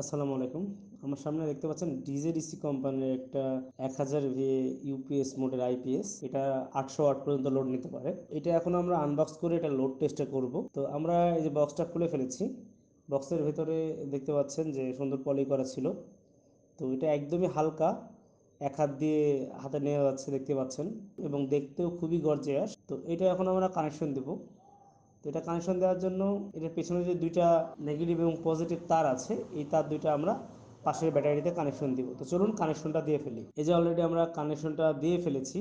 আসসালামু আলাইকুম। আমার সামনে দেখতে পাচ্ছেন ডিজেডিসি কোম্পানির একটা 1000 ভি ইউপিএস মোডের আইপিএস। এটা 800 ওয়াট পর্যন্ত লোড নিতে পারে। এটা এখন আমরা আনবক্স করে এটা লোড টেস্টটা করব। তো আমরা এই যে বক্সটা খুলে ফেলেছি। বক্সের ভেতরে দেখতে পাচ্ছেন যে সুন্দর পলি করা ছিল। তো এটা একদমই হালকা, এক হাত দিয়ে হাতে নেওয়া যাচ্ছে দেখতে পাচ্ছেন, এবং দেখতেও খুবই গর্জিয়াস। তো এটা এখন আমরা কানেকশন দেব। তো এটা কানেকশন দেওয়ার জন্য এটার পেছনে যে দুইটা নেগেটিভ এবং পজিটিভ তার আছে, এই তার দুইটা আমরা পাশের ব্যাটারিতে কানেকশন দিব। তো চলুন কানেকশনটা দিয়ে ফেলি। এই যে অলরেডি আমরা কানেকশনটা দিয়ে ফেলেছি।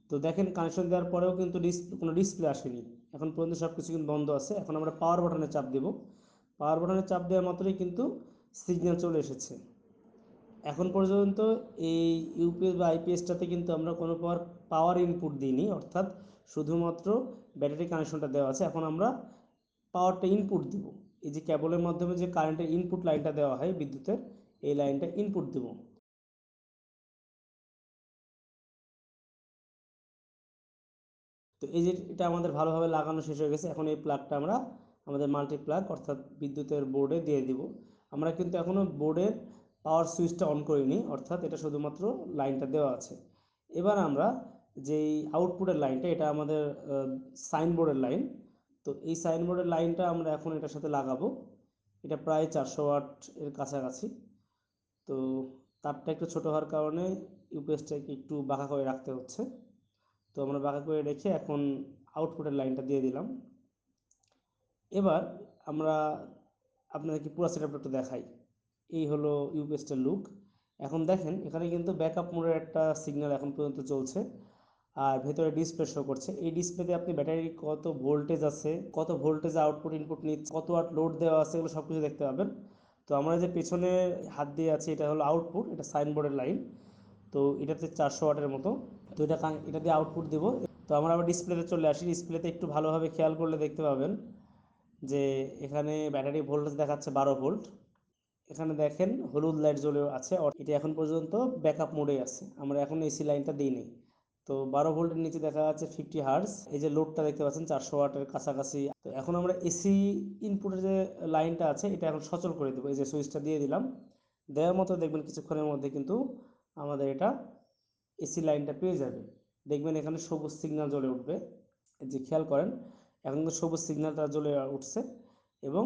তো দেখেন কানেকশন দেওয়ার পরেও কিন্তু কোনো ডিসপ্লে আসেনি। এখন পর্যন্ত সব কিছু কিন্তু বন্ধ আছে। এখন আমরা পাওয়ার বাটনে চাপ দেব। পাওয়ার বাটনে চাপ দেওয়ার মাত্রই কিন্তু সিগন্যাল চলে এসেছে। এখন পর্যন্ত এই ইউপিএস বা আইপিএসটাতে কিন্তু আমরা কোনো পাওয়ার পাওয়ার ইনপুট দিইনি, অর্থাৎ শুধুমাত্র ব্যাটারি কানেকশনটা দেওয়া আছে। এখন আমরা পাওয়ারটা ইনপুট দিব। এই যে কেবলের মাধ্যমে যে কারেন্টের ইনপুট লাইনটা দেওয়া হয় বিদ্যুতের, এই লাইনটা ইনপুট দিব। তো এই যে এটা আমাদের ভালোভাবে লাগানো শেষ হয়ে গেছে। এখন এই প্লাগটা আমরা আমাদের মাল্টি প্লাগ অর্থাৎ বিদ্যুতের বোর্ডে দিয়ে দিব। আমরা কিন্তু এখনও বোর্ডের পাওয়ার সুইচটা অন করিনি, অর্থাৎ এটা শুধুমাত্র লাইনটা দেওয়া আছে। এবার আমরা যেই আউটপুটের লাইনটা, এটা আমাদের সাইনবোর্ডের লাইন। তো এই সাইনবোর্ডের লাইনটা আমরা এখন এটার সাথে লাগাবো। এটা প্রায় 400 ওয়াট এর কাছাকাছি। তো তারটা একটু ছোটো হওয়ার কারণে ইউপিএসটাকে একটু বাঁকা করে রাখতে হচ্ছে। তো আমরা বাঁকা করে রেখে এখন আউটপুটের লাইনটা দিয়ে দিলাম। এবার আমরা আপনাদেরকে পুরো সেটআপটা একটু দেখাই। এই হলো ইউপিএসটার লুক। এখন দেখেন এখানে কিন্তু ব্যাকআপ মোডের একটা সিগন্যাল এখন পর্যন্ত চলছে, আর ভেতরে ডিসপ্লে শো করছে। এই ডিসপ্লেতে আপনি ব্যাটারি কত ভোল্টেজ আছে, কত ভোল্টেজ আউটপুট ইনপুট নিচ্ছে, কত ওয়াট লোড দেওয়া আছে, এগুলো সব কিছু দেখতে পাবেন। তো আমরা যে পেছনে হাত দিয়ে আছি, এটা হলো আউটপুট, এটা সাইনবোর্ডের লাইন। তো এটাতে 400 ওয়াটের মতো। তো এটা দিয়ে আউটপুট দেব। তো আমরা আবার ডিসপ্লেতে চলে আসি। ডিসপ্লেতে একটু ভালোভাবে খেয়াল করলে দেখতে পাবেন যে এখানে ব্যাটারি ভোল্টেজ দেখাচ্ছে 12 ভোল্ট। এখানে দেখেন হলুদ লাইট জ্বলে আছে, এটা এখন পর্যন্ত ব্যাকআপ মোডে আছে। আমরা এখন এসি লাইনটা দিইনি। তো 12 ভোল্টের নিচে দেখা যাচ্ছে 50 হার্জ। এই যে লোডটা দেখতে পাচ্ছেন 400 ওয়াটের কাছাকাছি। তো এখন আমরা এসি ইনপুটের যে লাইনটা আছে, এটা এখন সচল করে দেবো। এই যে সুইচটা দিয়ে দিলাম। দেওয়ার মতো দেখবেন কিছুক্ষণের মধ্যে কিন্তু আমাদের এটা এসি লাইনটা পেয়ে যাবে। দেখবেন এখানে সবুজ সিগন্যাল জ্বলে উঠবে। এই যে খেয়াল করেন, এখন কিন্তু সবুজ সিগন্যালটা জ্বলে উঠছে, এবং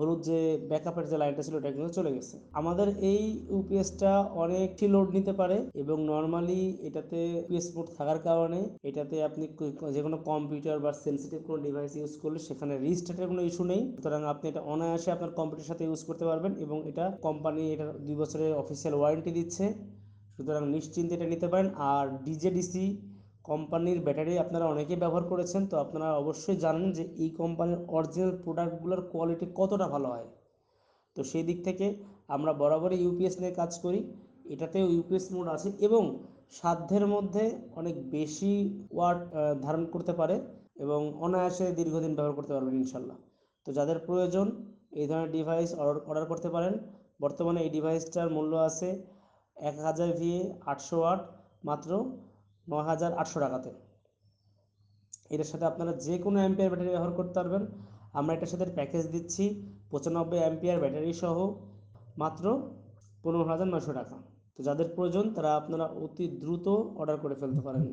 হলুদ যে ব্যাকআপের যে লাইনটা ছিল ওটা কিন্তু চলে গেছে। আমাদের এই ইউপিএসটা অনেকটি লোড নিতে পারে, এবং নর্মালি এটাতে ইউপিএস মোড থাকার কারণে এটাতে আপনি যে কোনো কম্পিউটার বা সেন্সিটিভ কোনো ডিভাইস ইউজ করলে সেখানে রিস্টার্টের কোনো ইস্যু নেই। সুতরাং আপনি এটা অনায়াসে আপনার কম্পিউটারের সাথে ইউজ করতে পারবেন, এবং এটা কোম্পানি এটা 2 বছরের অফিসিয়াল ওয়ারেন্টি দিচ্ছে। সুতরাং নিশ্চিন্তে এটা নিতে পারেন। আর ডিজেডিসি কোম্পানির ব্যাটারি আপনারা অনেকেই ব্যবহার করেছেন, তো আপনারা অবশ্যই জানেন যে এই কোম্পানির অরিজিনাল প্রোডাক্টগুলোর কোয়ালিটি কতটা ভালো হয়। তো সেই দিক থেকে আমরা বরাবরই ইউপিএস নিয়ে কাজ করি। এটাতেও ইউপিএস মোড আছে, এবং সাধ্যের মধ্যে অনেক বেশি ওয়াট ধারণ করতে পারে, এবং অনায়াসে দীর্ঘদিন ব্যবহার করতে পারবেন ইনশাল্লাহ। তো যাদের প্রয়োজন এই ধরনের ডিভাইস অর্ডার করতে পারেন। বর্তমানে এই ডিভাইসটার মূল্য আছে 1000 VA 800 ওয়াট, মাত্র 9800 টাকাতে। এটার সাথে আপনারা যে কোনো অ্যাম্পিয়ার ব্যাটারি ব্যবহার করতে পারবেন। আমরা এটার সাথে প্যাকেজ দিচ্ছি 95 অ্যাম্পিয়ার ব্যাটারি সহ, মাত্র 15,900 টাকা। তো যাদের প্রয়োজন তারা আপনারা অতি দ্রুত অর্ডার করে ফেলতে পারেন।